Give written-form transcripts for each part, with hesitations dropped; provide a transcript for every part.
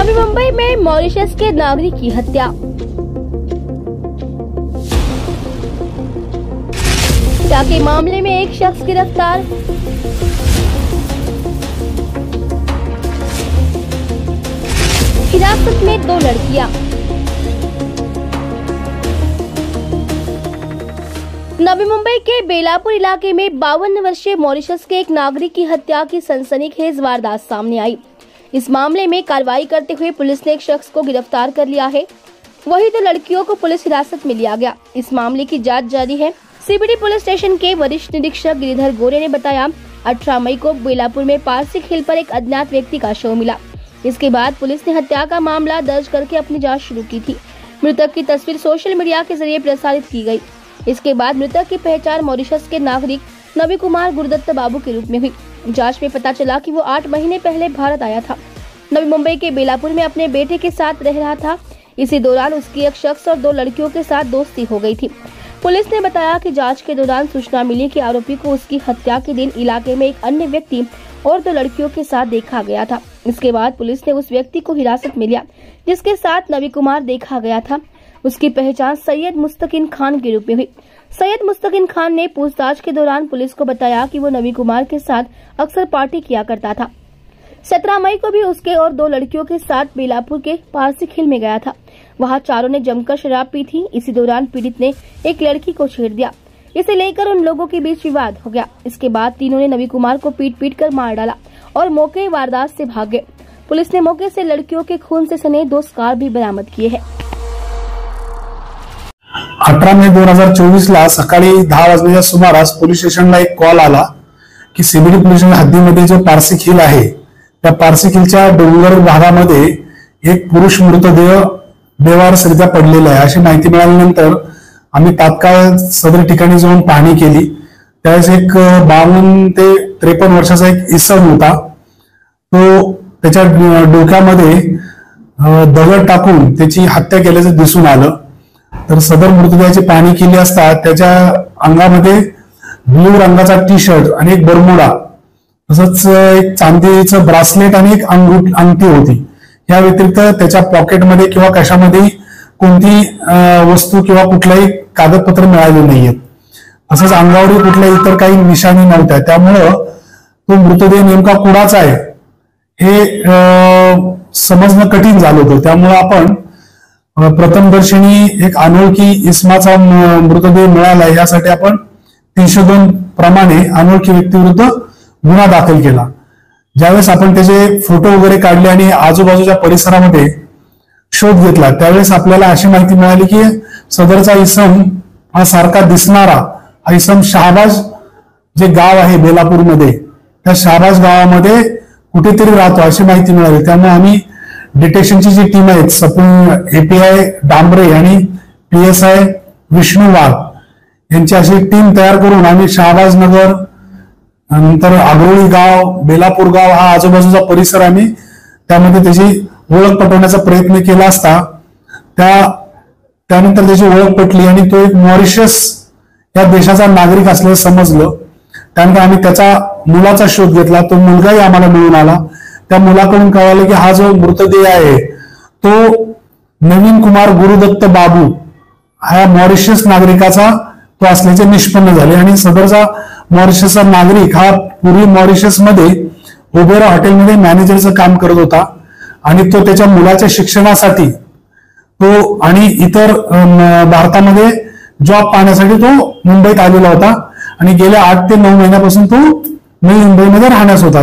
नवी मुंबई में मॉरिशस के नागरिक की हत्या। हत्या के मामले में एक शख्स गिरफ्तार। हिरासत में 2 लड़कियां। नवी मुंबई के बेलापुर इलाके में 52 वर्षीय मॉरिशस के एक नागरिक की हत्या की सनसनीखेज वारदात सामने आई। इस मामले में कार्रवाई करते हुए पुलिस ने एक शख्स को गिरफ्तार कर लिया है। वहीं 2 लड़कियों को पुलिस हिरासत में लिया गया। इस मामले की जांच जारी है। सीबीडी पुलिस स्टेशन के वरिष्ठ निरीक्षक गिरिधर गोरे ने बताया, 18 मई को बेलापुर में पारसी खिल पर एक अज्ञात व्यक्ति का शव मिला। इसके बाद पुलिस ने हत्या का मामला दर्ज करके अपनी जाँच शुरू की थी। मृतक की तस्वीर सोशल मीडिया के जरिए प्रसारित की गयी। इसके बाद मृतक की पहचान मॉरिशस के नागरिक नवी कुमार गुरुदत्त बाबू के रूप में हुई। जांच में पता चला कि वो 8 महीने पहले भारत आया था। नवी मुंबई के बेलापुर में अपने बेटे के साथ रह रहा था। इसी दौरान उसकी एक शख्स और 2 लड़कियों के साथ दोस्ती हो गई थी। पुलिस ने बताया कि जांच के दौरान सूचना मिली कि आरोपी को उसकी हत्या के दिन इलाके में एक अन्य व्यक्ति और 2 लड़कियों के साथ देखा गया था। इसके बाद पुलिस ने उस व्यक्ति को हिरासत में लिया जिसके साथ नवी कुमार देखा गया था। उसकी पहचान सैयद मुस्तकिन खान के रूप में हुई। सैयद मुस्तकिन खान ने पूछताछ के दौरान पुलिस को बताया कि वो नवी कुमार के साथ अक्सर पार्टी किया करता था। 17 मई को भी उसके और 2 लड़कियों के साथ बेलापुर के पारसी खिल में गया था। वहां चारों ने जमकर शराब पी थी। इसी दौरान पीड़ित ने एक लड़की को छेड़ दिया। इसे लेकर उन लोगों के बीच विवाद हो गया। इसके बाद तीनों ने नवी कुमार को पीट कर मार डाला और मौके वारदात से भाग गए। पुलिस ने मौके से लड़कियों के खून से सने 2 स्कार्फ भी बरामद किए हैं। 18 मे 2024 ला सकाळी 10 वाजण्याच्या सुमारास पोलीस स्टेशनला एक कॉल आला की सीबीडी पोलीस हद्दीमध्ये जो पारसी खिल आहे त्या पारसी खिलच्या डोंगर भागामध्ये एक पुरुष मृतदेह बेवारसरित्या पडलेला आहे अशी माहिती मिळाल्यानंतर आम्ही तात्काळ सदर ठिकाणी जाऊन पाहणी केली। त्यावेळेस एक 52 ते 53 वर्षाचा एक इसम होता। तो त्याच्या डोक्यामध्ये दगड टाकून त्याची हत्या केल्याचं दिसून आलं। तर सदर मृतदेहाची पाहणी केली असता त्याच्या अंगामध्ये ब्लू रंगाचा टी शर्ट आणि एक बरमुडा तसंच एक चांदीचं ब्रासलेट आणि एक अंगठी होती। या व्यतिरिक्त त्याच्या पॉकेटमध्ये किंवा कशामध्ये कोणती वस्तू किंवा कुठलाही कागदपत्र मिळाले नाहीयेत। तसंच अंगावर कुठल्याही इतर काही निशाणी नव्हत्या। त्यामुळं तो मृतदेह नेमका कुणाचा आहे हे समजणं कठीण झालं होतं। त्यामुळे आपण प्रथमदर्शनी एक अनोळखी इसमाचा मृतदेह मिळाला यासाठी आपण 302 प्रमाणे अनोळखी व्यक्तीविरुद्ध गुन्हा दाखल केला। ज्यावेळेस आपण त्याचे फोटो वगैरे काढले आणि आजूबाजूच्या परिसरामध्ये शोध घेतला त्यावेळेस आपल्याला अशी माहिती मिळाली की सदरचा इसम हा सारखा दिसणारा हा इसम शहाबाज जे गाव आहे बेलापूरमध्ये त्या शहाबाज गावामध्ये कुठेतरी राहतो अशी माहिती मिळाली। त्यामुळे आम्ही डिटेक्शनची जी टीम आहेत सपून एपीआय डांबरे आणि PSI विष्णू वाघ यांची अशी टीम तयार करून आम्ही शहाबाज नगर नंतर आगरोळी गाव बेलापूर गाव हा आजूबाजूचा परिसर आम्ही त्यामध्ये त्याची ओळख पटवण्याचा प्रयत्न केला असता त्यानंतर त्याची ओळख पटली आणि तो एक मॉरिशस या देशाचा नागरिक असल्याचं समजलं। त्यानंतर आम्ही त्याचा मुलाचा शोध घेतला। तो मुलगाही आम्हाला मिळून आला। त्या मुलाकडून कळालं की हा जो मृतदेह आहे तो नवीन कुमार गुरुदत्त बाबू हा मॉरिशस नागरिकाचा तो असल्याचे निष्पन्न झाले आणि सदरचा मॉरिशसचा नागरिक हा पूर्वी मॉरिशसमध्ये ओबेरा हॉटेलमध्ये मॅनेजरचं काम करत होता आणि तो त्याच्या मुलाच्या शिक्षणासाठी तो आणि इतर भारतामध्ये जॉब पाहण्यासाठी तो मुंबईत आलेला होता आणि गेल्या 8 ते 9 महिन्यापासून तो नवी मुंबईमध्ये राहण्यास होता।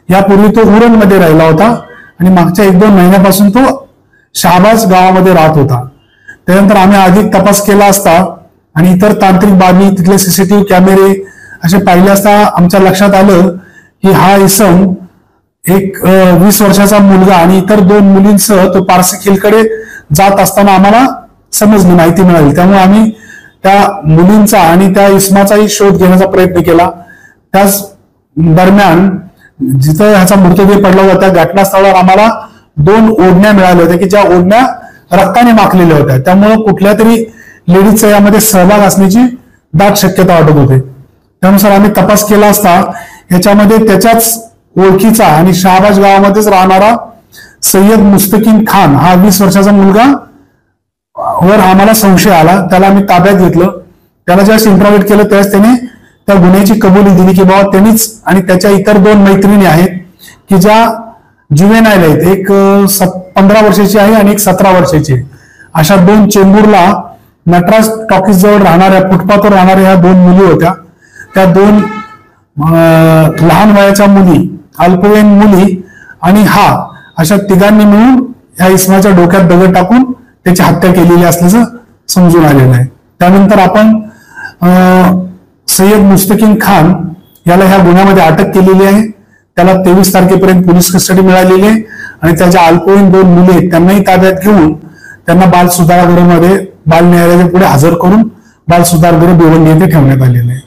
यापूर्वी तो उरणमध्ये राहिला होता आणि मागच्या 1-2 महिन्यापासून तो शहाबाज गावामध्ये राहत होता। त्यानंतर आम्ही अधिक तपास केला असता आणि इतर तांत्रिक बाबी तिथले सीसीटीव्ही कॅमेरे असे पाहिले असता आमच्या लक्षात आलं की हा इसम एक 20 वर्षाचा मुलगा आणि इतर 2 मुलींसह तो पारसी खिलकडे जात असताना आम्हाला समजली माहिती मिळाली। त्यामुळे आम्ही त्या मुलींचा आणि त्या इसमाचाही शोध घेण्याचा प्रयत्न केला। त्याच दरम्यान जिथं ह्याचा मृतदेह पडला होता त्या घटनास्थळावर आम्हाला 2 ओढण्या मिळाल्या होत्या की ज्या ओढण्या रक्ताने माखलेल्या होत्या। त्यामुळे कुठल्या तरी लेडीजचा यामध्ये सहभाग असण्याची दाट शक्यता वाटत होते। त्यानुसार आम्ही तपास केला असता याच्यामध्ये त्याच्याच ओळखीचा आणि शहाबाज गावामध्येच राहणारा सय्यद मुस्तकीम खान हा 20 वर्षाचा मुलगा वर आम्हाला संशय आला, त्याला आम्ही ताब्यात घेतलं. त्याला ज्यावेळेस इंटरव्ह्यू केलं त्यावेळेस त्याने त्या गुन्ह्याची कबुली दिली की बाबा त्यांनीच आणि त्याच्या इतर 2 मैत्रिणी आहेत की ज्या जुवेनाईल आहेत, एक 15 वर्षाची आहे आणि एक 17 वर्षाची आहे. अशा 2 चेंबूरला नटराज टॉकीज जवळ राहणाऱ्या, फुटपाथवर राहणाऱ्या ह्या 2 मुली होत्या. त्या 2 लहान वयाच्या मुली, अल्पवयीन मुली आणि हा अशा तिघांनी मिळून ह्या इसमाच्या डोक्यात दगड टाकून त्याची हत्या केलेली असल्याचं समजून आलेलं आहे. त्यानंतर आपण सय्यद मुस्तकीम खान याला ह्या गुन्ह्यामध्ये अटक केलेली आहे. त्याला 23 तारखेपर्यंत पोलीस कस्टडी मिळालेली आहे आणि त्याच्या अल्पवयीन 2 मुली आहेत त्यांनाही ताब्यात घेऊन त्यांना बाल सुधारगृहामध्ये बाल न्यायालयाच्या पुढे हजर करून बाल सुधारगृह भिवंडी येथे ठेवण्यात आलेले आहे.